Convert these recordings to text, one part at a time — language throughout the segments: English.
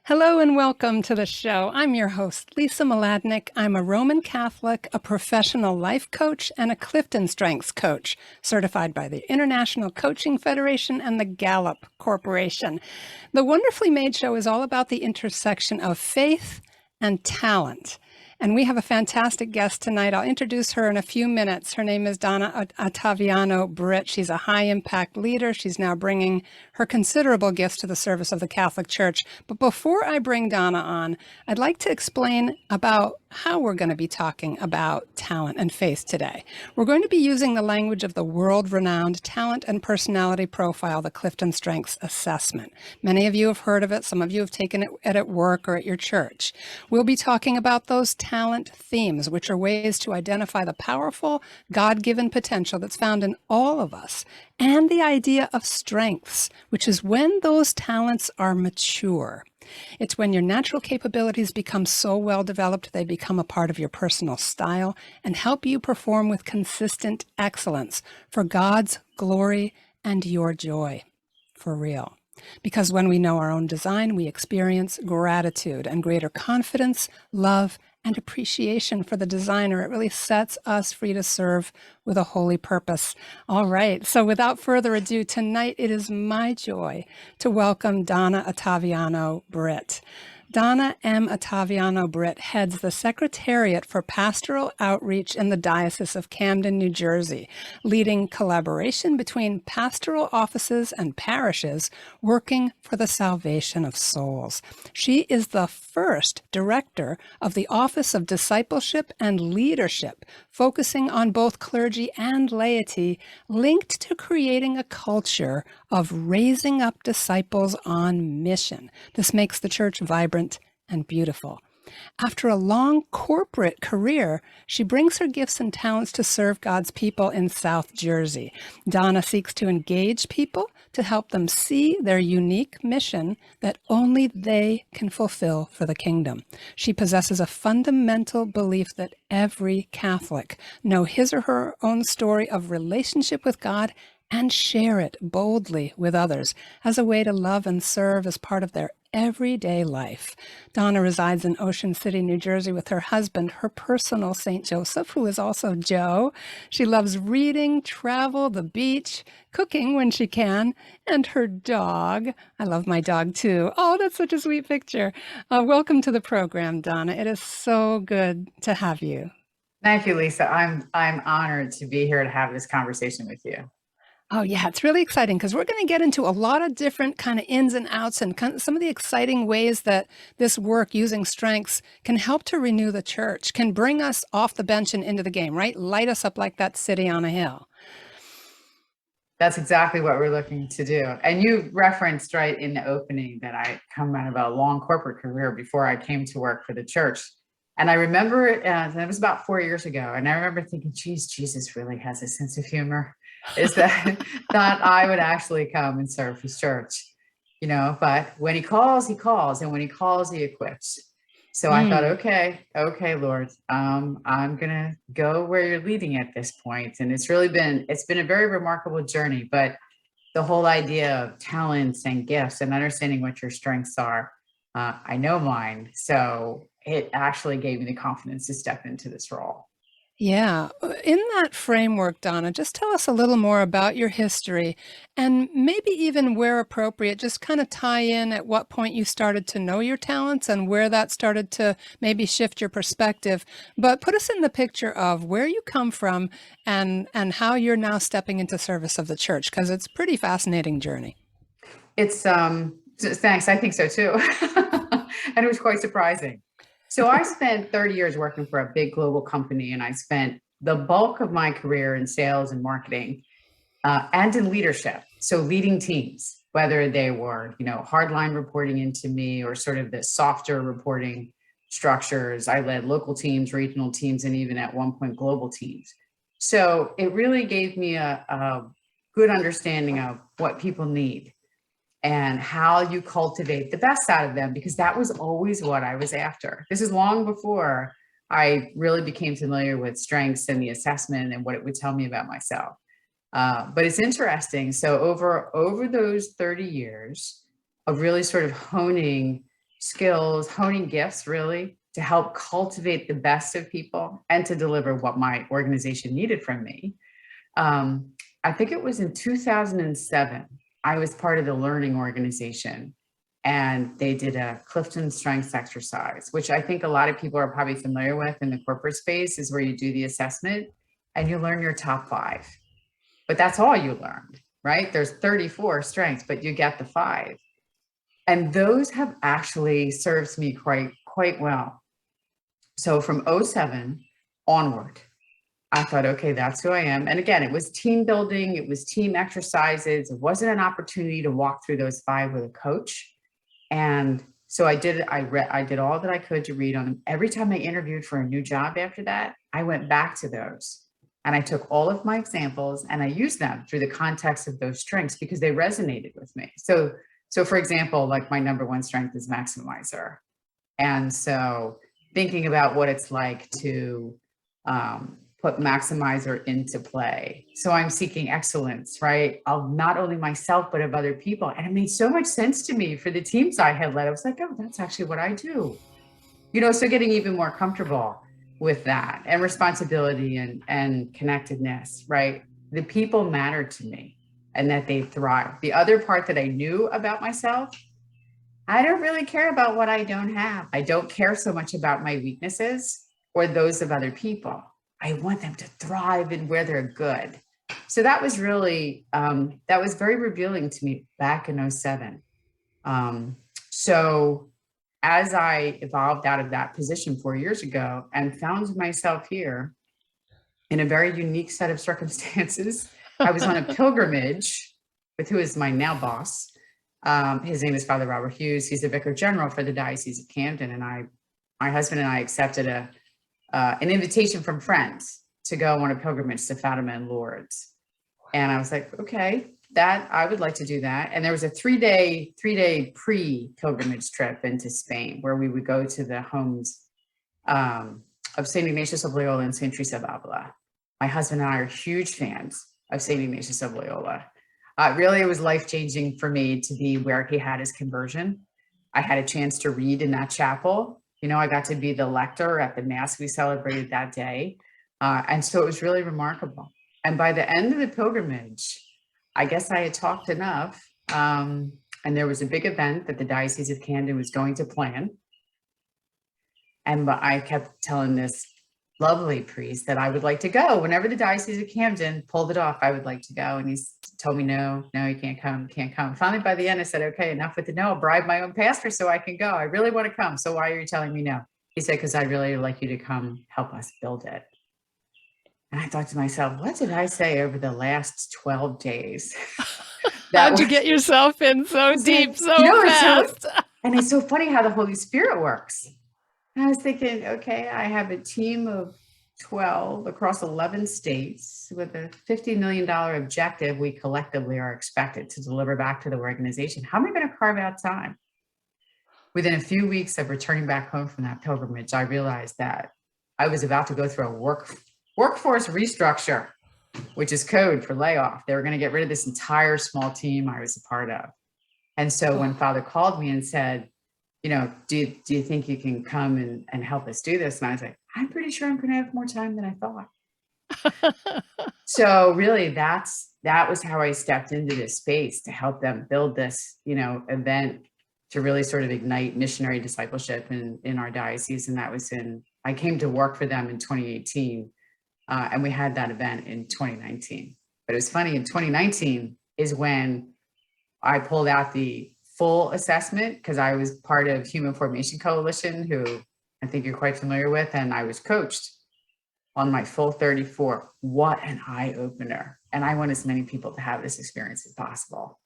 Hello and welcome to the show. I'm your host, Lisa Mladinich. I'm a Roman Catholic, a professional life coach, and a CliftonStrengths coach, certified by the International Coaching Federation and the Gallup Corporation. The Wonderfully Made Show is all about the intersection of faith and talent. And we have a fantastic guest tonight. I'll introduce her in a few minutes. Her name is Donna Ottaviano-Britt. She's a high-impact leader. She's now bringing her considerable gifts to the service of the Catholic Church. But before I bring Donna on, I'd like to explain about how we're going to be talking about talent and faith today. We're going to be using the language of the world-renowned talent and personality profile, the CliftonStrengths assessment. Many of you have heard of it. Some of you have taken it at work or at your church. We'll be talking about those talent themes, which are ways to identify the powerful, God-given potential that's found in all of us, and the idea of strengths, which is when those talents are mature. It's when your natural capabilities become so well developed they become a part of your personal style and help you perform with consistent excellence for God's glory and your joy. For real. Because when we know our own design, we experience gratitude and greater confidence, love, and appreciation for the designer. It really sets us free to serve with a holy purpose. All right, so without further ado, tonight it is my joy to welcome Donna Ottaviano-Britt. Donna M. Ottaviano-Britt heads the Secretariat for Pastoral Outreach in the Diocese of Camden, New Jersey, leading collaboration between pastoral offices and parishes working for the salvation of souls. She is the first director of the Office of Discipleship and Leadership, focusing on both clergy and laity, linked to creating a culture of raising up disciples on mission. This makes the church vibrant and beautiful. After a long corporate career, she brings her gifts and talents to serve God's people in South Jersey. Donna seeks to engage people to help them see their unique mission that only they can fulfill for the kingdom. She possesses a fundamental belief that every Catholic know his or her own story of relationship with God and share it boldly with others as a way to love and serve as part of their everyday life. Donna resides in Ocean City, New Jersey with her husband, her personal Saint Joseph, who is also Joe. She loves reading, travel, the beach, cooking when she can, and her dog. I love my dog too. Oh, that's such a sweet picture. Welcome to the program, Donna. It is so good to have you. Thank you, Lisa. I'm honored to be here to have this conversation with you. Oh, yeah, it's really exciting because we're going to get into a lot of different kind of ins and outs and some of the exciting ways that this work using strengths can help to renew the church, can bring us off the bench and into the game, right? Light us up like that city on a hill. That's exactly what we're looking to do. And you referenced right in the opening that I come out of a long corporate career before I came to work for the church. And I remember it was about 4 years ago. And I remember thinking, geez, Jesus really has a sense of humor. Is that thought I would actually come and serve his church, but when he calls, and when he calls, he equips. So I thought, okay, Lord, I'm going to go where you're leading at this point. And it's been a very remarkable journey, but the whole idea of talents and gifts and understanding what your strengths are, I know mine. So it actually gave me the confidence to step into this role. Yeah. In that framework, Donna, just tell us a little more about your history and maybe even where appropriate, just kind of tie in at what point you started to know your talents and where that started to maybe shift your perspective. But put us in the picture of where you come from and how you're now stepping into service of the church, because it's a pretty fascinating journey. It's thanks. I think so too. And it was quite surprising. So I spent 30 years working for a big global company, and I spent the bulk of my career in sales and marketing and in leadership. So leading teams, whether they were, hardline reporting into me or sort of the softer reporting structures. I led local teams, regional teams, and even at one point global teams. So it really gave me a good understanding of what people need and how you cultivate the best out of them, because that was always what I was after. This is long before I really became familiar with strengths and the assessment and what it would tell me about myself. But it's interesting. So over those 30 years of really sort of honing skills, honing gifts, really, to help cultivate the best of people and to deliver what my organization needed from me. I think it was in 2007, I was part of the learning organization, and they did a CliftonStrengths exercise, which I think a lot of people are probably familiar with in the corporate space, is where you do the assessment and you learn your top 5. But that's all you learned, right? There's 34 strengths, but you get the 5. And those have actually served me quite well. So from 07 onward, I thought, okay, that's who I am. And again, it was team building, it was team exercises. It wasn't an opportunity to walk through those 5 with a coach. And so I did all that I could to read on them. Every time I interviewed for a new job after that, I went back to those. And I took all of my examples and I used them through the context of those strengths because they resonated with me. So for example, like my number 1 strength is maximizer. And so thinking about what it's like to put maximizer into play. So I'm seeking excellence, right? Of not only myself, but of other people. And it made so much sense to me for the teams I had led. I was like, oh, that's actually what I do. So getting even more comfortable with that, and responsibility and connectedness, right? The people matter to me and that they thrive. The other part that I knew about myself, I don't really care about what I don't have. I don't care so much about my weaknesses or those of other people. I want them to thrive in where they're good. So that was really, that was very revealing to me back in 07. So as I evolved out of that position 4 years ago and found myself here in a very unique set of circumstances, I was on a pilgrimage with who is my now boss. His name is Father Robert Hughes. He's the Vicar General for the Diocese of Camden. And my husband and I accepted an invitation from friends to go on a pilgrimage to Fatima and Lourdes. And I was like, okay, that I would like to do that. And there was a 3-day pre-pilgrimage trip into Spain where we would go to the homes of St. Ignatius of Loyola and St. Teresa of Avila. My husband and I are huge fans of St. Ignatius of Loyola. Really, it was life-changing for me to be where he had his conversion. I had a chance to read in that chapel. I got to be the lector at the Mass we celebrated that day. And so it was really remarkable. And by the end of the pilgrimage, I guess I had talked enough. And there was a big event that the Diocese of Camden was going to plan. And I kept telling this lovely priest that I would like to go. Whenever the Diocese of Camden pulled it off, I would like to go. And he told me, no, you can't come. Finally, by the end, I said, okay, enough with the no. I'll bribe my own pastor so I can go. I really want to come. So why are you telling me no? He said, because I'd really like you to come help us build it. And I thought to myself, what did I say over the last 12 days? How'd you get yourself in so deep, so fast? It's so funny how the Holy Spirit works. And I was thinking, okay, I have a team of 12 across 11 states with a $50 million objective we collectively are expected to deliver back to the organization. How am I going to carve out time? Within a few weeks of returning back home from that pilgrimage, I realized that I was about to go through a workforce restructure, which is code for layoff. They were going to get rid of this entire small team I was a part of. And so when Father called me and said, do you think you can come and help us do this? And I was like, I'm pretty sure I'm going to have more time than I thought. So really that was how I stepped into this space to help them build this, event to really sort of ignite missionary discipleship in our diocese. And I came to work for them in 2018. And we had that event in 2019. But it was funny, in 2019 is when I pulled out the full assessment, because I was part of Human Formation Coalition, who I think you're quite familiar with, and I was coached on my full 34. What an eye-opener. And I want as many people to have this experience as possible.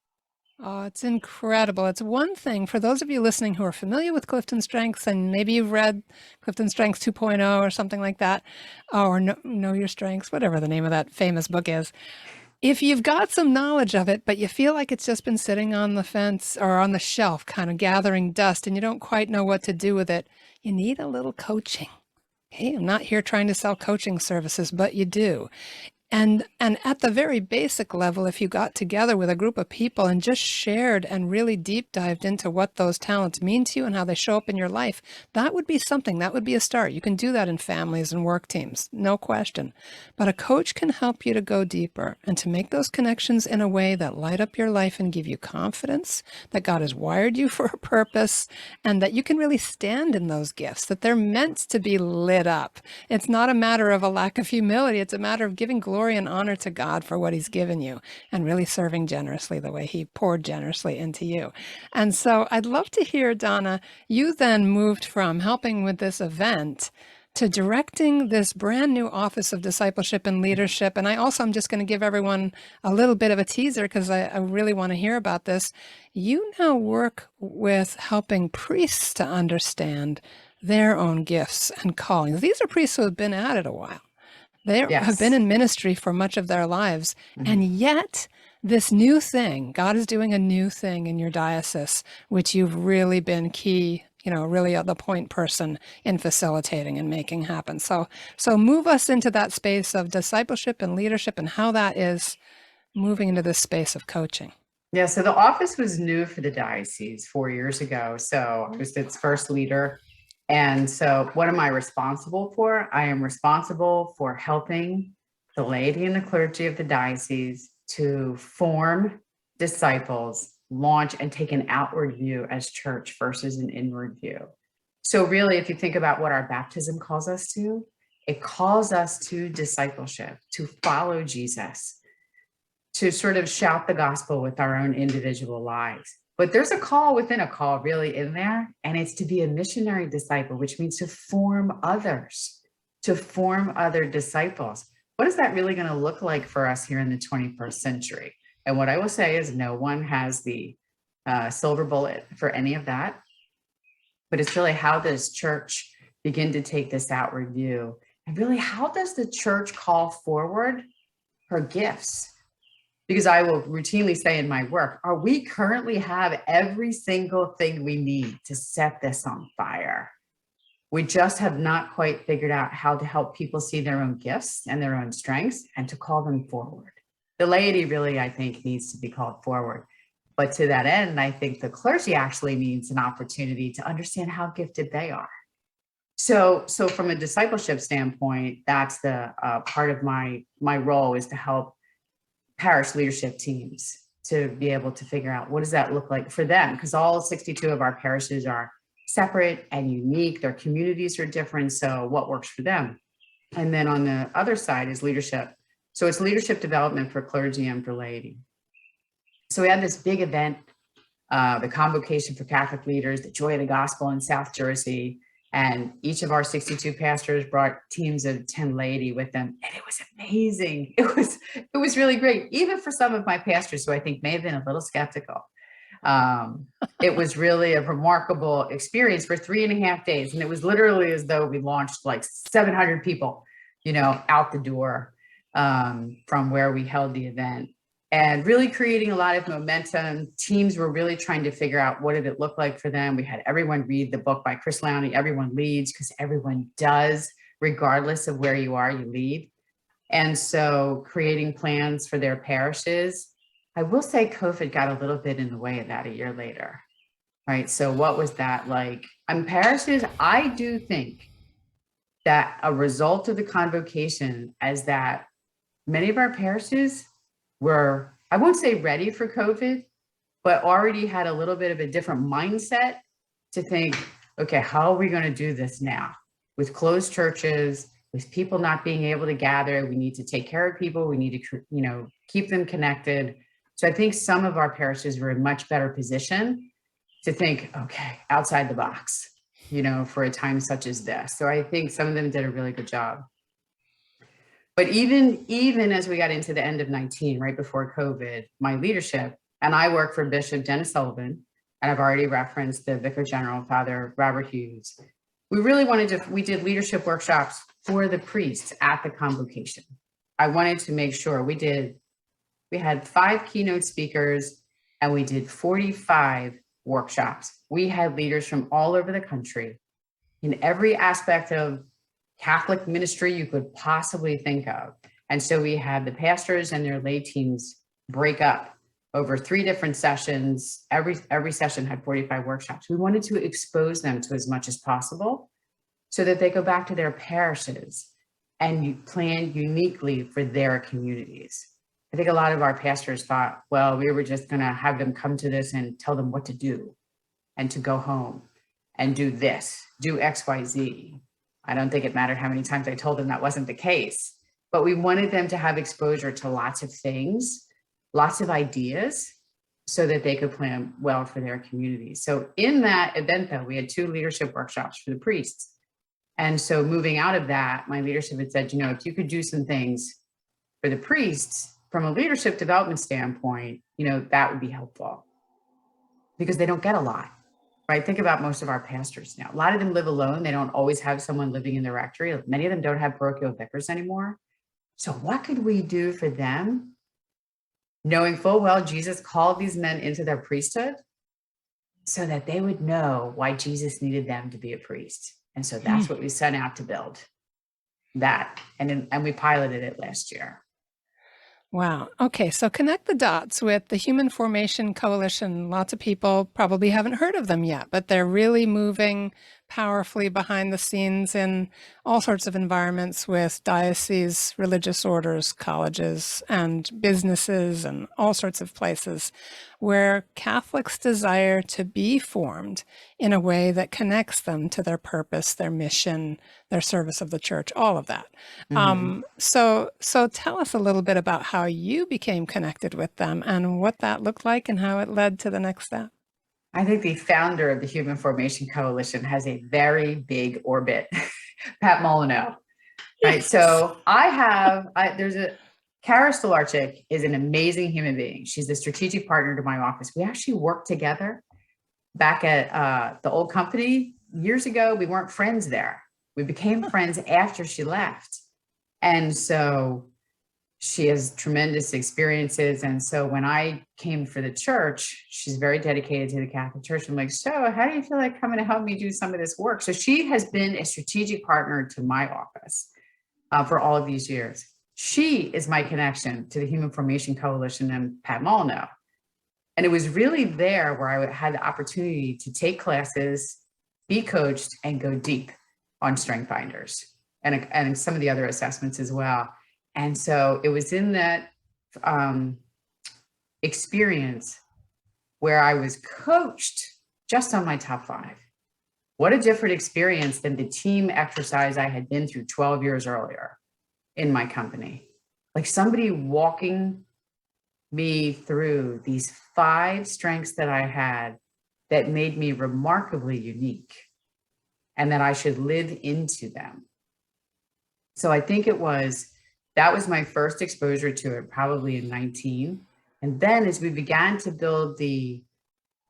Oh, it's incredible. It's one thing for those of you listening who are familiar with CliftonStrengths, and maybe you've read CliftonStrengths 2.0 or something like that, or Know Your Strengths, whatever the name of that famous book is. If you've got some knowledge of it, but you feel like it's just been sitting on the fence or on the shelf, kind of gathering dust, and you don't quite know what to do with it, you need a little coaching. Hey, I'm not here trying to sell coaching services, but you do. And at the very basic level, if you got together with a group of people and just shared and really deep dived into what those talents mean to you and how they show up in your life, that would be something. That would be a start. You can do that in families and work teams, no question. But a coach can help you to go deeper and to make those connections in a way that light up your life and give you confidence that God has wired you for a purpose and that you can really stand in those gifts, that they're meant to be lit up. It's not a matter of a lack of humility. It's a matter of giving glory and honor to God for what he's given you and really serving generously the way he poured generously into you. And so I'd love to hear, Donna, you then moved from helping with this event to directing this brand new Office of Discipleship and Leadership. And I'm just going to give everyone a little bit of a teaser because I really want to hear about this. You now work with helping priests to understand their own gifts and callings. These are priests who have been at it a while. They have been in ministry for much of their lives. And yet this new thing, God is doing a new thing in your diocese, which you've really been key, really the point person in facilitating and making happen. So move us into that space of discipleship and leadership and how that is moving into this space of coaching. Yeah, so the office was new for the diocese 4 years ago. So I was its first leader. And so what am I responsible for? I am responsible for helping the laity and the clergy of the diocese to form disciples, launch, and take an outward view as church versus an inward view. So really, if you think about what our baptism calls us to, it calls us to discipleship, to follow Jesus, to sort of shout the gospel with our own individual lives. But there's a call within a call really in there, and it's to be a missionary disciple, which means to form others, to form other disciples. What is that really going to look like for us here in the 21st century? And what I will say is no one has the silver bullet for any of that, but it's really how does church begin to take this outward view? And really, how does the church call forward her gifts? Because I will routinely say in my work, we currently have every single thing we need to set this on fire. We just have not quite figured out how to help people see their own gifts and their own strengths and to call them forward. The laity really, I think, needs to be called forward. But to that end, I think the clergy actually needs an opportunity to understand how gifted they are. So from a discipleship standpoint, that's the part of my role is to help parish leadership teams to be able to figure out what does that look like for them, because all 62 of our parishes are separate and unique. Their communities are different. So what works for them? And then on the other side is leadership. So it's leadership development for clergy and for laity. So we had this big event, the Convocation for Catholic Leaders, the Joy of the Gospel in South Jersey. And each of our 62 pastors brought teams of 10 laity with them. And it was amazing. It was really great, even for some of my pastors who I think may have been a little skeptical. It was really a remarkable experience for 3.5 days. And it was literally as though we launched like 700 people, out the door from where we held the event. And really creating a lot of momentum. Teams were really trying to figure out what did it look like for them. We had everyone read the book by Chris Lowney, Everyone Leads, because everyone does, regardless of where you are, you lead. And so creating plans for their parishes. I will say COVID got a little bit in the way of that a year later, right? So what was that like? Parishes, I do think that a result of the convocation is that many of our parishes were, I won't say ready for COVID, but already had a little bit of a different mindset to think, okay, how are we going to do this now? With closed churches, with people not being able to gather, we need to take care of people. We need to, keep them connected. So I think some of our parishes were in much better position to think, okay, outside the box, for a time such as this. So I think some of them did a really good job. But even as we got into the end of 19, right before COVID, my leadership, and I work for Bishop Dennis Sullivan, and I've already referenced the Vicar General, Father Robert Hughes. We did leadership workshops for the priests at the convocation. I wanted to make sure we had 5 keynote speakers and we did 45 workshops. We had leaders from all over the country in every aspect of Catholic ministry you could possibly think of. And so we had the pastors and their lay teams break up over 3 different sessions. Every session had 45 workshops. We wanted to expose them to as much as possible so that they go back to their parishes and you plan uniquely for their communities. I think a lot of our pastors thought, well, we were just going to have them come to this and tell them what to do and to go home and do this, do X, Y, Z. I don't think it mattered how many times I told them that wasn't the case, but we wanted them to have exposure to lots of things, lots of ideas, so that they could plan well for their communities. So in that event, though, we had 2 leadership workshops for the priests. And so moving out of that, my leadership had said, if you could do some things for the priests from a leadership development standpoint, that would be helpful because they don't get a lot, right? Think about most of our pastors now. A lot of them live alone. They don't always have someone living in the rectory. Many of them don't have parochial vicars anymore. So what could we do for them? Knowing full well Jesus called these men into their priesthood so that they would know why Jesus needed them to be a priest. And so that's what we set out to build, that. And we piloted it last year. Wow. Okay. So connect the dots with the Human Formation Coalition. Lots of people probably haven't heard of them yet, but they're really moving powerfully behind the scenes in all sorts of environments with dioceses, religious orders, colleges, and businesses, and all sorts of places where Catholics desire to be formed in a way that connects them to their purpose, their mission, their service of the church, all of that. So tell us a little bit about how you became connected with them and what that looked like and how it led to the next step. I think the founder of the Human Formation Coalition has a very big orbit, Pat Molyneux, right? Yes. So Kara Stolarczyk is an amazing human being. She's the strategic partner to my office. We actually worked together back at the old company years ago. We weren't friends there. We became friends after she left. And so she has tremendous experiences. And so when I came for the church, she's very dedicated to the Catholic Church. I'm like, so how do you feel like coming to help me do some of this work? So she has been a strategic partner to my office for all of these years. She is my connection to the Human Formation Coalition and Pat Molyneux. And it was really there where I had the opportunity to take classes, be coached, and go deep on Strength Finders and some of the other assessments as well. And so it was in that experience where I was coached just on my top 5. What a different experience than the team exercise I had been through 12 years earlier in my company. Like somebody walking me through these 5 strengths that I had that made me remarkably unique and that I should live into them. So I think that was my first exposure to it, probably in 19. And then as we began to build the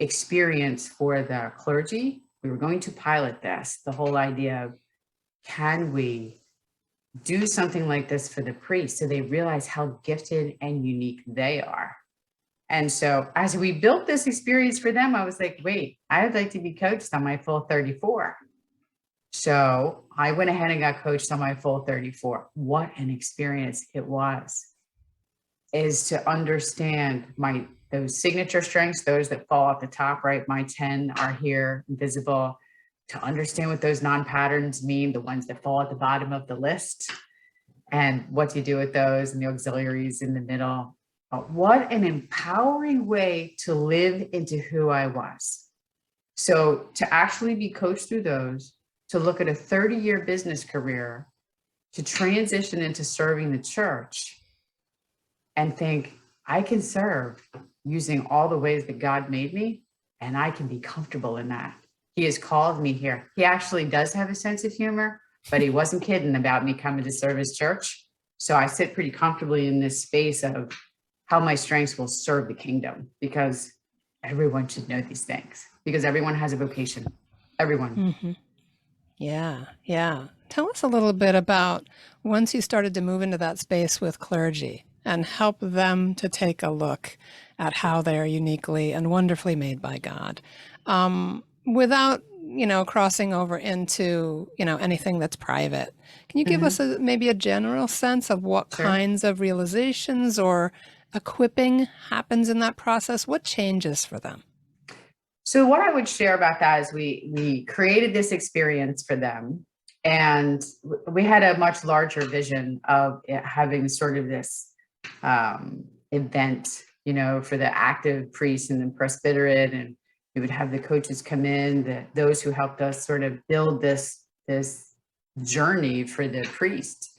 experience for the clergy, we were going to pilot this, the whole idea of, can we do something like this for the priests so they realize how gifted and unique they are? And so as we built this experience for them, I was like, wait, I would like to be coached on my full 34. So I went ahead and got coached on my full 34. What an experience it was, is to understand those signature strengths, those that fall at the top, right? My 10 are here, visible, to understand what those non-patterns mean, the ones that fall at the bottom of the list, and what do you do with those, and the auxiliaries in the middle. What an empowering way to live into who I was. So to actually be coached through those, to look at a 30-year business career, to transition into serving the church and think, I can serve using all the ways that God made me, and I can be comfortable in that. He has called me here. He actually does have a sense of humor, but he wasn't kidding about me coming to serve his church. So I sit pretty comfortably in this space of how my strengths will serve the kingdom, because everyone should know these things, because everyone has a vocation. Everyone. Mm-hmm. Yeah. Tell us a little bit about once you started to move into that space with clergy and help them to take a look at how they are uniquely and wonderfully made by God, without crossing over into, anything that's private. Can you give us maybe a general sense of what Sure. kinds of realizations or equipping happens in that process? What changes for them? So what I would share about that is we created this experience for them, and we had a much larger vision of having sort of this event, for the active priests and the presbyterate, and we would have the coaches come in, those who helped us sort of build this journey for the priest.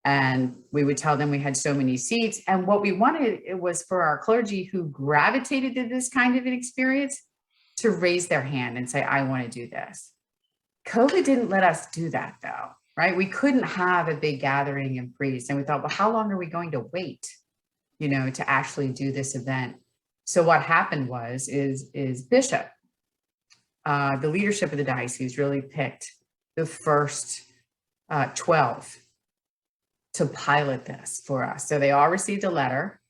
And we would tell them we had so many seats. And what we wanted, it was for our clergy who gravitated to this kind of an experience to raise their hand and say, I want to do this. COVID didn't let us do that though, right? We couldn't have a big gathering of priests. And we thought, well, how long are we going to wait, to actually do this event? So what happened is Bishop, the leadership of the diocese really picked the first 12 to pilot this for us. So they all received a letter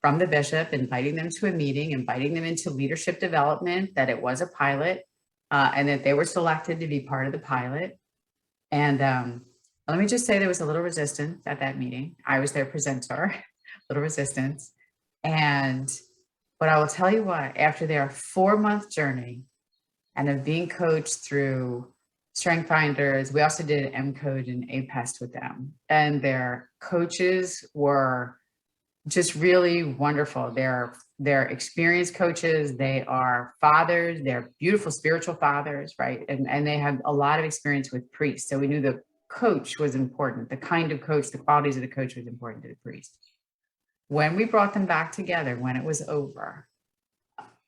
from the bishop inviting them to a meeting, inviting them into leadership development, that it was a pilot, and that they were selected to be part of the pilot. And let me just say there was a little resistance at that meeting. I was their presenter, little resistance. But I will tell you what, after their 4-month journey and of being coached through Strength Finders, we also did an M-Code and APEST with them. And their coaches were just really wonderful. They're experienced coaches. They are fathers. They're beautiful spiritual fathers, right? And they have a lot of experience with priests. So we knew the coach was important. The kind of coach, the qualities of the coach was important to the priest. When we brought them back together, when it was over,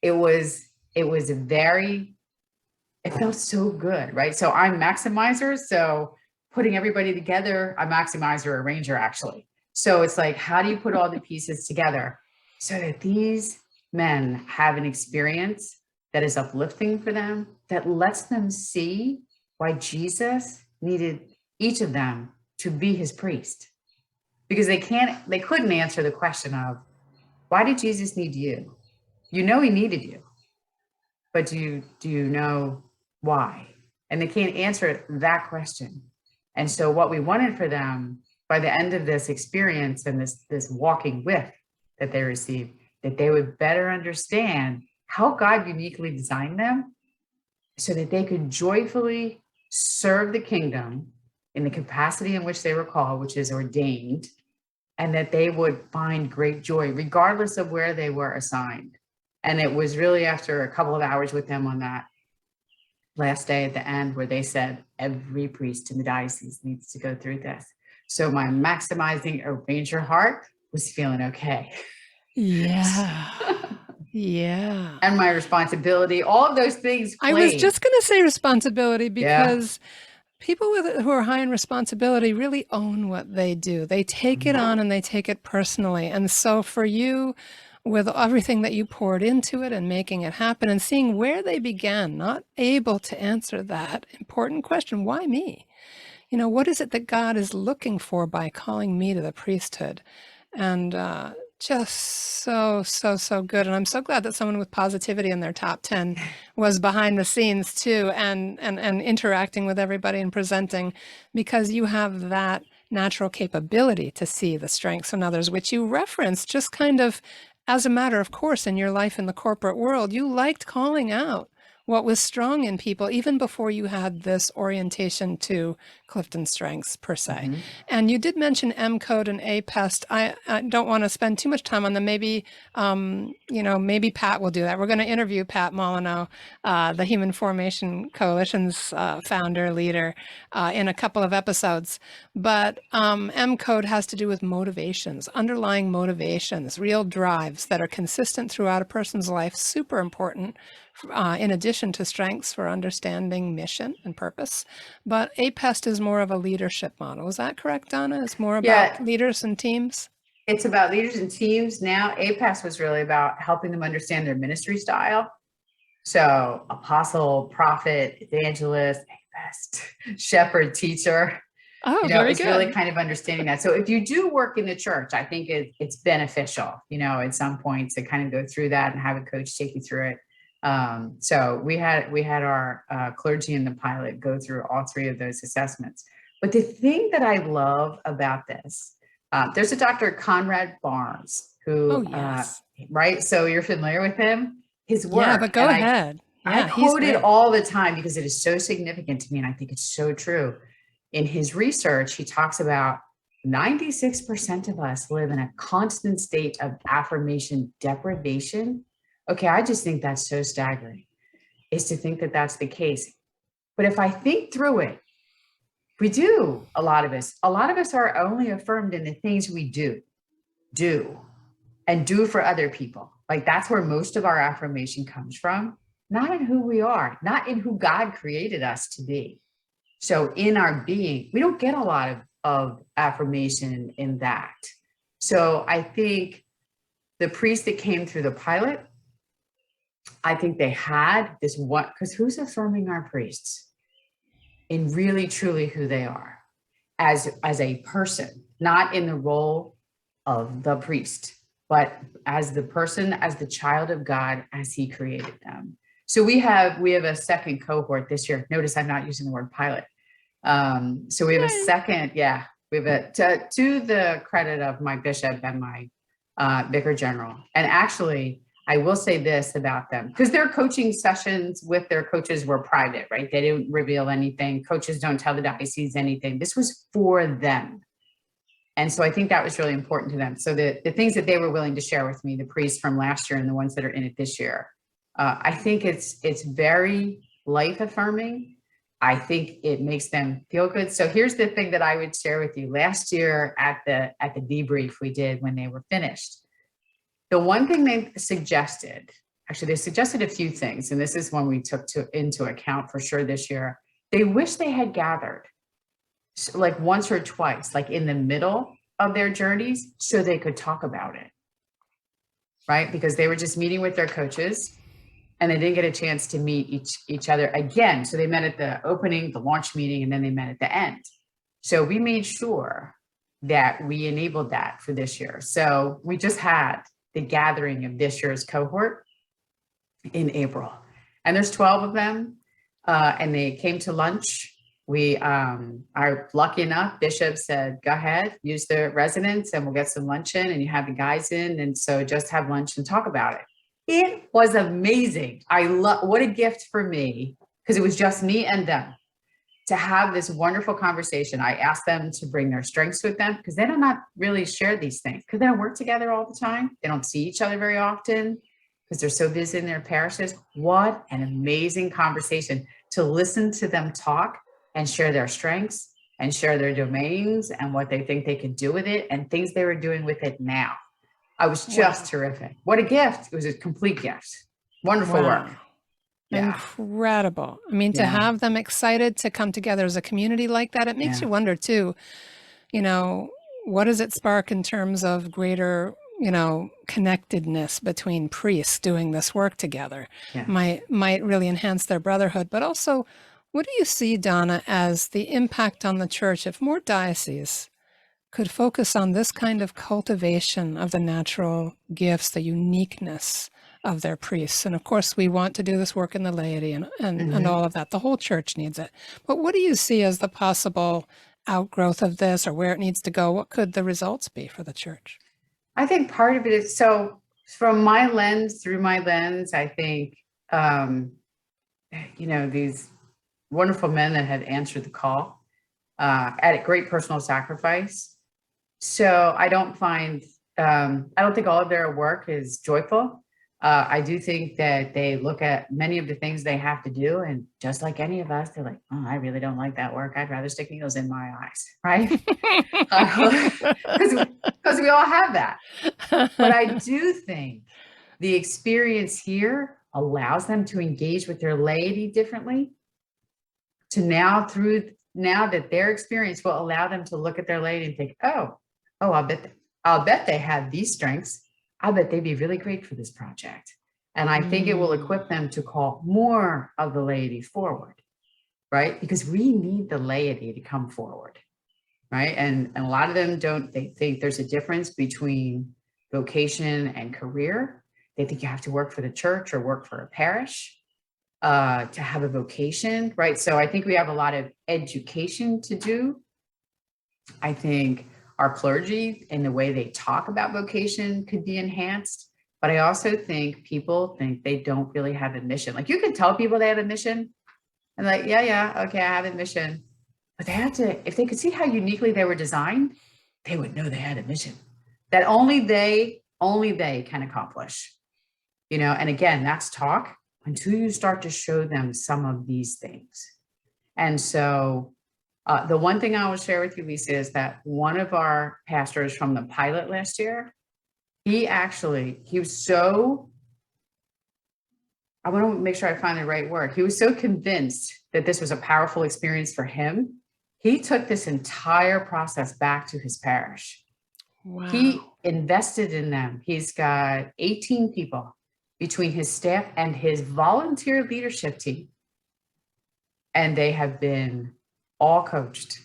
it felt so good, right? So I'm maximizer. So putting everybody together, a maximizer, arranger actually. So it's like, how do you put all the pieces together so that these men have an experience that is uplifting for them, that lets them see why Jesus needed each of them to be his priest? Because they couldn't answer the question of, why did Jesus need you? He needed you, but do you know why? And they can't answer that question. And so what we wanted for them by the end of this experience and this walking with that they received, that they would better understand how God uniquely designed them so that they could joyfully serve the kingdom in the capacity in which they were called, which is ordained, and that they would find great joy regardless of where they were assigned. And it was really after a couple of hours with them on that last day at the end where they said, every priest in the diocese needs to go through this. So my maximizing arranger heart was feeling okay. Yeah. Yeah. And my responsibility, all of those things played. I was just going to say responsibility because people who are high in responsibility really own what they do. They take it on and they take it personally. And so for you, with everything that you poured into it and making it happen and seeing where they began, not able to answer that important question, why me? What is it that God is looking for by calling me to the priesthood? And just so good. And I'm so glad that someone with positivity in their top 10 was behind the scenes too, and interacting with everybody and presenting, because you have that natural capability to see the strengths in others, which you referenced just kind of as a matter of course in your life in the corporate world. You liked calling out what was strong in people even before you had this orientation to CliftonStrengths per se. And you did mention M-Code and APEST. I don't want to spend too much time on them. Maybe, maybe Pat will do that. We're going to interview Pat Molyneux, the Human Formation Coalition's founder, leader, in a couple of episodes. But M-Code has to do with motivations, underlying motivations, real drives that are consistent throughout a person's life, super important. In addition to strengths for understanding mission and purpose. But APEST is more of a leadership model. Is that correct, Donna? It's more about leaders and teams? It's about leaders and teams. Now, APEST was really about helping them understand their ministry style. So apostle, prophet, evangelist, APEST, shepherd, teacher. Oh, very it's good. Really kind of understanding that. So if you do work in the church, I think it's beneficial, at some point to kind of go through that and have a coach take you through it. So we had our clergy in the pilot go through all three of those assessments. But the thing that I love about this, there's a Dr. Conrad Barnes who, yes. right? So you're familiar with him, his work. Yeah, but go and ahead. I Yeah, he's quote it great. all the time because it is so significant to me, and I think it's so true. In his research, he talks about 96% of us live in a constant state of affirmation deprivation. Okay, I just think that's so staggering, is to think that that's the case. But if I think through it, we do, a lot of us are only affirmed in the things we do and do for other people. Like that's where most of our affirmation comes from, not in who we are, not in who God created us to be. So in our being, we don't get a lot of affirmation in that. So I think the priests that came through the pilot, I think they had this one, because who's affirming our priests in really truly who they are as a person, not in the role of the priest, but as the person, as the child of God, as he created them. So we have a second cohort this year. Notice I'm not using the word pilot. So we have a second, we have to the credit of my bishop and my vicar general. And actually, I will say this about them, because their coaching sessions with their coaches were private, right? They didn't reveal anything. Coaches don't tell the diocese anything. This was for them. And so I think that was really important to them. So the things that they were willing to share with me, the priests from last year and the ones that are in it this year, I think it's very life affirming. I think it makes them feel good. So here's the thing that I would share with you. Last year at the debrief we did when they were finished, the one thing they suggested, actually they suggested a few things, and this is one we took into account for sure this year. They wish they had gathered like once or twice, like in the middle of their journeys, so they could talk about it, right? Because they were just meeting with their coaches and they didn't get a chance to meet each other again. So they met at the opening, the launch meeting, and then they met at the end. So we made sure that we enabled that for this year. So we just had the gathering of this year's cohort in April, and there's 12 of them, and they came to lunch. We are lucky enough, Bishop said, go ahead, use the residence and we'll get some lunch in, and you have the guys in. And so just have lunch and talk about it. It was amazing. What a gift for me, because it was just me and them to have this wonderful conversation. I asked them to bring their strengths with them, because they do not really share these things, because they don't work together all the time. They don't see each other very often because they're so busy in their parishes. What an amazing conversation to listen to them talk and share their strengths and share their domains and what they think they could do with it and things they were doing with it now. I was just terrific. What a gift. It was a complete gift. Wonderful work. Yeah. Incredible. I mean, to have them excited to come together as a community like that, it makes you wonder too, what does it spark in terms of greater, connectedness between priests doing this work together? Might really enhance their brotherhood. But also, what do you see, Donna, as the impact on the church if more dioceses could focus on this kind of cultivation of the natural gifts, the uniqueness of their priests? And of course, we want to do this work in the laity and all of that. The whole church needs it. But what do you see as the possible outgrowth of this, or where it needs to go? What could the results be for the church? I think part of it is, so from my lens, through my lens, I think, these wonderful men that had answered the call at a great personal sacrifice. So I don't think all of their work is joyful. I do think that they look at many of the things they have to do, and just like any of us, they're like, oh, I really don't like that work. I'd rather stick needles in my eyes, right? Because we all have that. But I do think the experience here allows them to engage with their laity differently, to now that their experience will allow them to look at their laity and think, oh, I'll bet they have these strengths. I bet they'd be really great for this project. And I think it will equip them to call more of the laity forward, right? Because we need the laity to come forward, right? And a lot of them they think there's a difference between vocation and career. They think you have to work for the church or work for a parish to have a vocation, right? So I think we have a lot of education to do. I think our clergy and the way they talk about vocation could be enhanced. But I also think people think they don't really have a mission. Like, you can tell people they have a mission and like, yeah, okay, I have a mission. But they have to, if they could see how uniquely they were designed, they would know they had a mission that only they can accomplish, and again, that's talk until you start to show them some of these things. And so the one thing I will share with you, Lisa, is that one of our pastors from the pilot last year, he was so, I want to make sure I find the right word. He was so convinced that this was a powerful experience for him. He took this entire process back to his parish. Wow. He invested in them. He's got 18 people between his staff and his volunteer leadership team. And they have been all coached.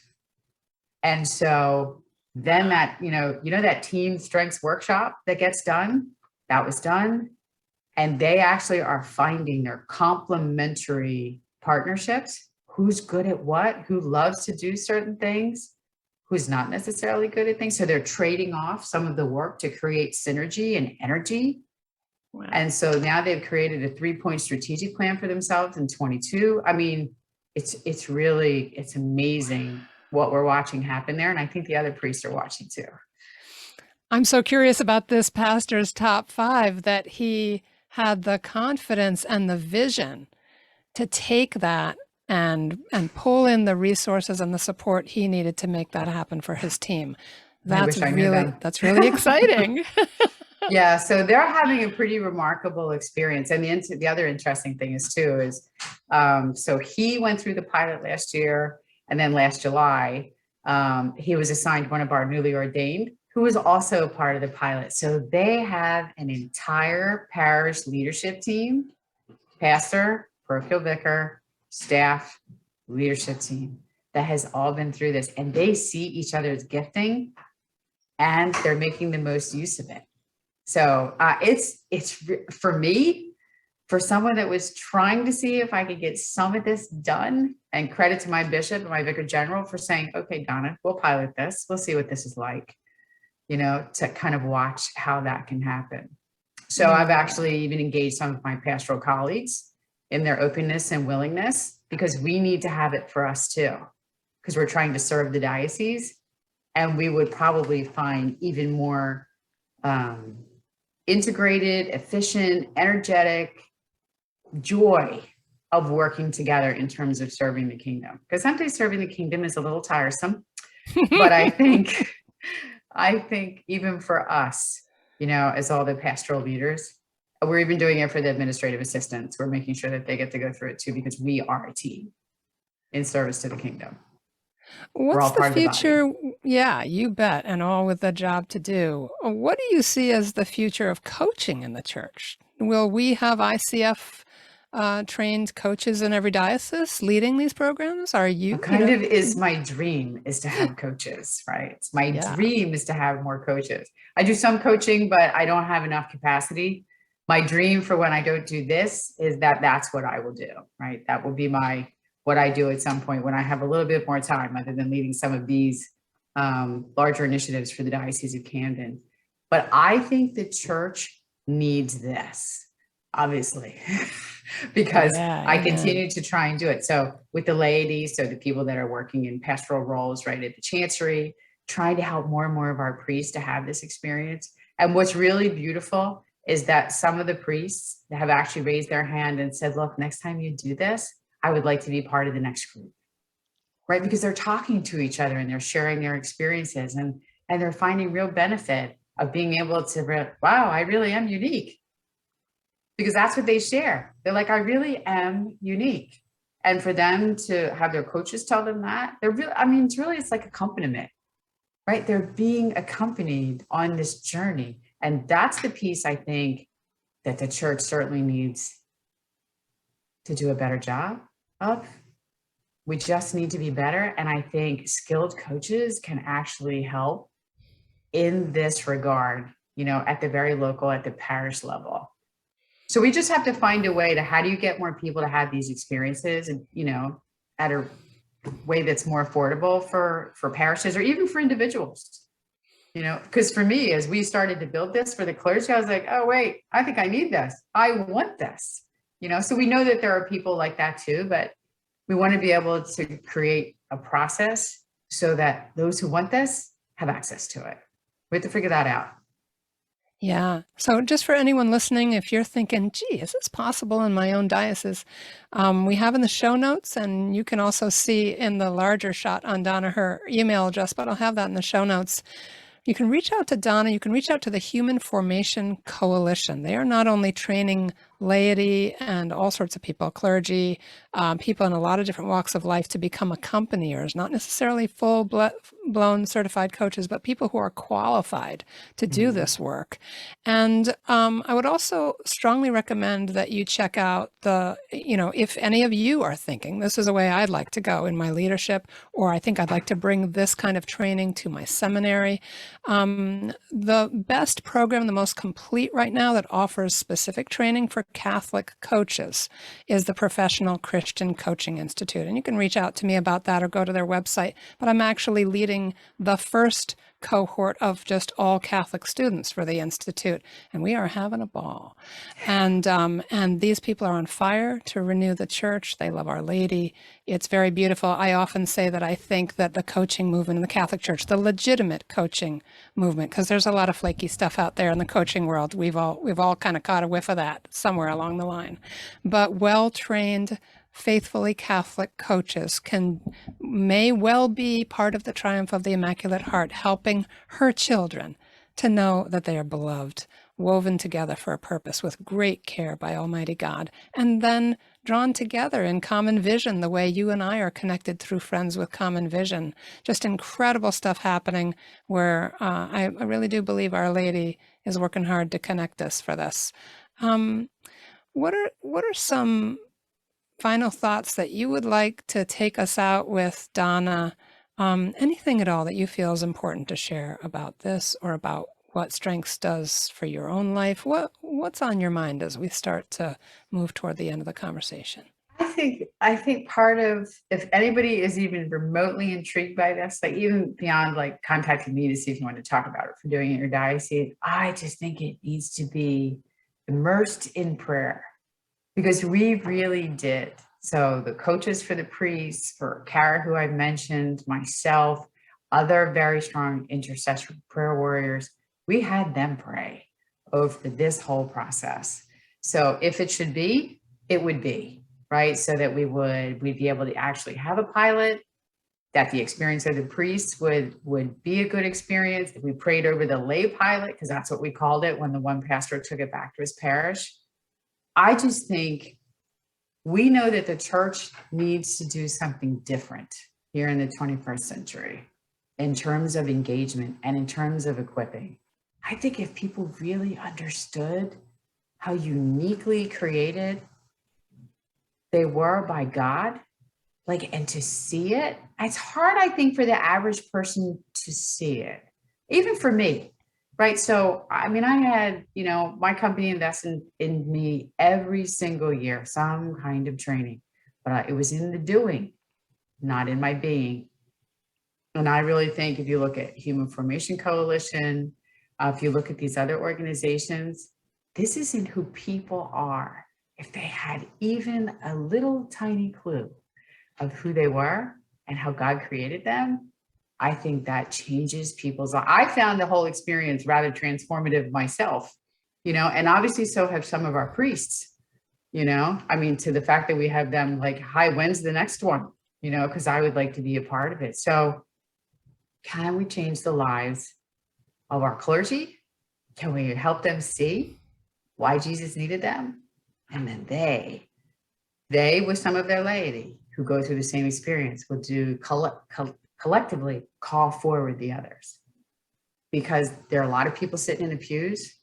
And so then that, that team strengths workshop that gets done, that was done. And they actually are finding their complementary partnerships. Who's good at what, who loves to do certain things, who's not necessarily good at things. So they're trading off some of the work to create synergy and energy. Wow. And so now they've created a 3-point strategic plan for themselves in 22. I mean, it's amazing what we're watching happen there. And I think the other priests are watching too. I'm so curious about this pastor's top 5, that he had the confidence and the vision to take that and pull in the resources and the support he needed to make that happen for his team. That's really exciting. Yeah, so they're having a pretty remarkable experience. And the other interesting thing is so he went through the pilot last year, and then last July, he was assigned one of our newly ordained, who was also part of the pilot. So they have an entire parish leadership team, pastor, parochial vicar, staff, leadership team that has all been through this, and they see each other's gifting and they're making the most use of it. So it's for me, for someone that was trying to see if I could get some of this done, and credit to my bishop and my vicar general for saying, okay, Donna, we'll pilot this. We'll see what this is like, to kind of watch how that can happen. So I've actually even engaged some of my pastoral colleagues in their openness and willingness, because we need to have it for us too, because we're trying to serve the diocese, and we would probably find even more integrated, efficient, energetic joy of working together in terms of serving the kingdom. Because sometimes serving the kingdom is a little tiresome, but I think even for us, as all the pastoral leaders, we're even doing it for the administrative assistants. We're making sure that they get to go through it too, because we are a team in service to the kingdom. What's the future? Yeah, you bet. And all with a job to do. What do you see as the future of coaching in the church? Will we have ICF trained coaches in every diocese leading these programs? Are you is my dream is to have coaches, right? It's my dream is to have more coaches. I do some coaching, but I don't have enough capacity. My dream for when I don't do this is that's what I will do, right? That will be what I do at some point when I have a little bit more time, other than leading some of these larger initiatives for the Diocese of Camden. But I think the church needs this, obviously, because I continue to try and do it. So with the laity, so the people that are working in pastoral roles, right, at the chancery, trying to help more and more of our priests to have this experience. And what's really beautiful is that some of the priests have actually raised their hand and said, look, next time you do this, I would like to be part of the next group, right? Because they're talking to each other and they're sharing their experiences, and they're finding real benefit of being able to, wow, I really am unique. Because that's what they share. They're like, I really am unique. And for them to have their coaches tell them that, it's like accompaniment, right? They're being accompanied on this journey. And that's the piece I think that the church certainly needs to do a better job of. We just need to be better. And I think skilled coaches can actually help in this regard, at the very local, at the parish level. So we just have to find a way to, how do you get more people to have these experiences, and, at a way that's more affordable for parishes or even for individuals. Because for me, as we started to build this for the clergy, I was like, oh, wait, I think I need this. I want this, so we know that there are people like that too, but we want to be able to create a process so that those who want this have access to it. We have to figure that out. Yeah. So just for anyone listening, if you're thinking, gee, is this possible in my own diocese? We have in the show notes, and you can also see in the larger shot on Donna her email address, but I'll have that in the show notes. You can reach out to Donna. You can reach out to the Human Formation Coalition. They are not only training laity and all sorts of people, clergy, people in a lot of different walks of life to become accompaniers, not necessarily full-blown certified coaches, but people who are qualified to do this work. And I would also strongly recommend that you check out if any of you are thinking, this is a way I'd like to go in my leadership, or I think I'd like to bring this kind of training to my seminary. The best program, the most complete right now that offers specific training for Catholic coaches is the Professional Christian Coaching Institute. And you can reach out to me about that or go to their website. But I'm actually leading the first cohort of just all Catholic students for the Institute, and we are having a ball. And these people are on fire to renew the church. They love Our Lady. It's very beautiful. I often say that I think that the coaching movement in the Catholic Church, the legitimate coaching movement, because there's a lot of flaky stuff out there in the coaching world. We've all kind of caught a whiff of that somewhere along the line. But well-trained, faithfully Catholic coaches may well be part of the triumph of the Immaculate Heart, helping her children to know that they are beloved, woven together for a purpose with great care by Almighty God, and then drawn together in common vision the way you and I are connected through Friends with Common Vision. Just incredible stuff happening where I really do believe Our Lady is working hard to connect us for this. What are some final thoughts that you would like to take us out with, Donna? Anything at all that you feel is important to share about this or about what Strengths does for your own life? What's on your mind as we start to move toward the end of the conversation? I think part of, if anybody is even remotely intrigued by this, like even beyond like contacting me to see if you want to talk about it for doing it in your diocese, I just think it needs to be immersed in prayer. Because we really did. So the coaches for the priests, for Kara, who I mentioned, myself, other very strong intercessory prayer warriors, we had them pray over this whole process. So if it should be, it would be, right? So that we'd be able to actually have a pilot, that the experience of the priests would be a good experience. If we prayed over the lay pilot, because that's what we called it when the one pastor took it back to his parish. I just think we know that the church needs to do something different here in the 21st century in terms of engagement and in terms of equipping. I think if people really understood how uniquely created they were by God, and to see it, it's hard, I think, for the average person to see it, even for me. Right. So, I mean, I had, my company invested in me every single year, some kind of training, but it was in the doing, not in my being. And I really think if you look at Human Formation Coalition, if you look at these other organizations, this isn't who people are. If they had even a little tiny clue of who they were and how God created them, I think that changes people's lives. I found the whole experience rather transformative myself, and obviously so have some of our priests, I mean, to the fact that we have them like, hi, when's the next one? Because I would like to be a part of it. So can we change the lives of our clergy? Can we help them see why Jesus needed them? And then they with some of their laity who go through the same experience will do collectively call forward the others, because there are a lot of people sitting in the pews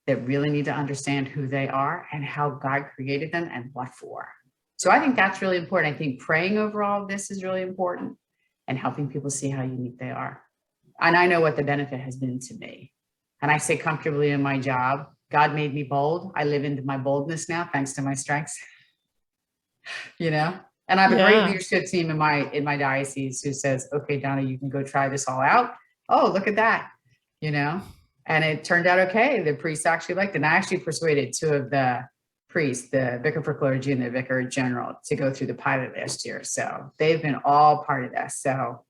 that really need to understand who they are and how God created them and what for. So I think that's really important. I think praying over all of this is really important and helping people see how unique they are. And I know what the benefit has been to me. And I sit comfortably in my job God made me bold. I live into my boldness now, thanks to my strengths, and I have a great Yeah. leadership team in my diocese who says, okay, Donna, you can go try this all out. Oh, look at that, and it turned out okay. The priests actually liked it. And I actually persuaded two of the priests, the vicar for clergy and the vicar general, to go through the pilot last year. So they've been all part of this. So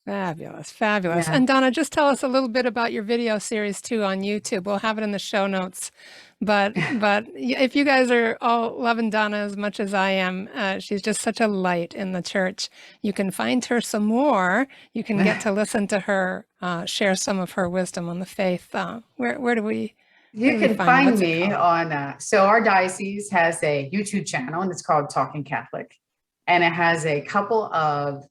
Fabulous, fabulous. yeah. And Donna, just tell us a little bit about your video series too on YouTube. We'll have it in the show notes. But if you guys are all loving Donna as much as I am, she's just such a light in the church. You can find her some more. You can get to listen to her share some of her wisdom on the faith. Where do we? You can find me on, so our diocese has a YouTube channel and it's called Talking Catholic. And it has a couple of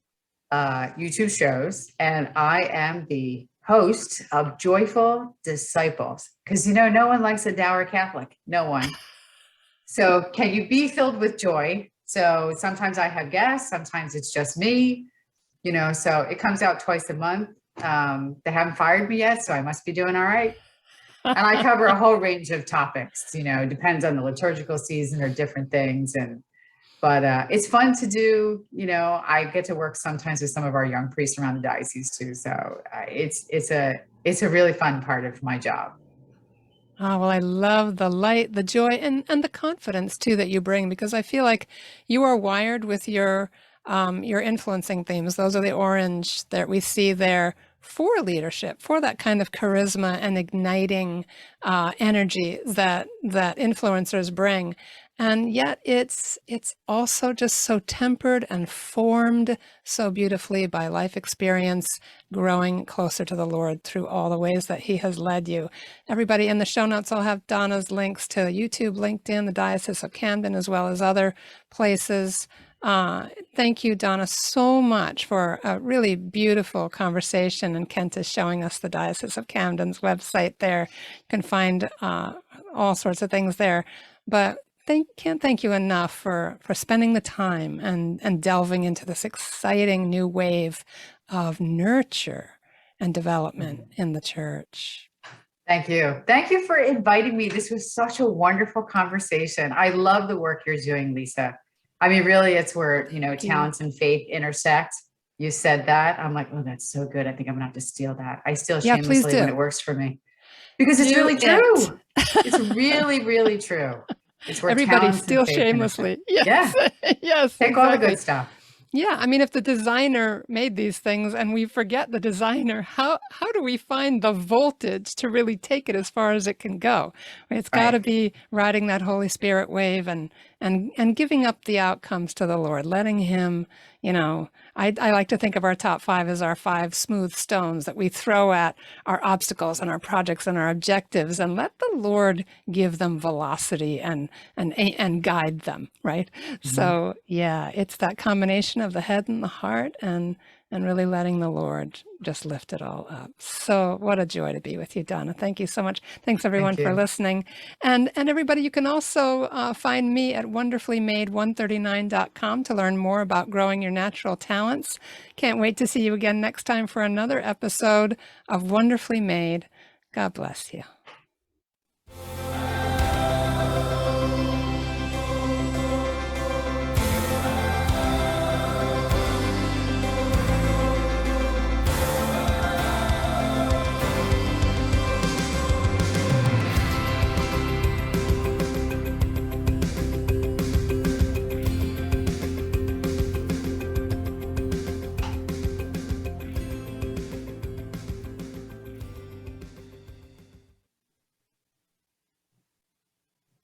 YouTube shows. And I am the host of Joyful Disciples. Because, no one likes a dour Catholic. No one. So can you be filled with joy? So sometimes I have guests. Sometimes it's just me. So it comes out twice a month. They haven't fired me yet, so I must be doing all right. And I cover a whole range of topics, depends on the liturgical season or different things. But it's fun to do. I get to work sometimes with some of our young priests around the diocese too. So it's a really fun part of my job. Oh, well, I love the light, the joy, and the confidence too that you bring, because I feel like you are wired with your influencing themes. Those are the orange that we see there for leadership, for that kind of charisma and igniting energy that influencers bring. And yet it's also just so tempered and formed so beautifully by life experience, growing closer to the Lord through all the ways that he has led you. Everybody, in the show notes, I'll have Donna's links to YouTube, LinkedIn, the Diocese of Camden, as well as other places. Thank you, Donna, so much for a really beautiful conversation. And Kent is showing us the Diocese of Camden's website there. You can find all sorts of things there. But can't thank you enough for spending the time and delving into this exciting new wave of nurture and development in the church. Thank you. Thank you for inviting me. This was such a wonderful conversation. I love the work you're doing, Lisa. I mean, really, it's where, talents and faith intersect. You said that. I'm like, oh, that's so good. I think I'm gonna have to steal that. I steal shamelessly when it works for me. Because it's really true. It's really, really true. It's where everybody steals shamelessly. Yes. Yeah. Yes. Take all the good stuff. Yeah, I mean, if the designer made these things and we forget the designer, how do we find the voltage to really take it as far as it can go? It's got to be riding that Holy Spirit wave and giving up the outcomes to the Lord, letting him, I like to think of our top 5 as our 5 smooth stones that we throw at our obstacles and our projects and our objectives, and let the Lord give them velocity and guide them, right? Mm-hmm. So yeah, it's that combination of the head and the heart and really letting the Lord just lift it all up. So what a joy to be with you, Donna. Thank you so much. Thanks everyone for listening. And everybody, you can also find me at wonderfullymade139.com to learn more about growing your natural talents. Can't wait to see you again next time for another episode of Wonderfully Made. God bless you.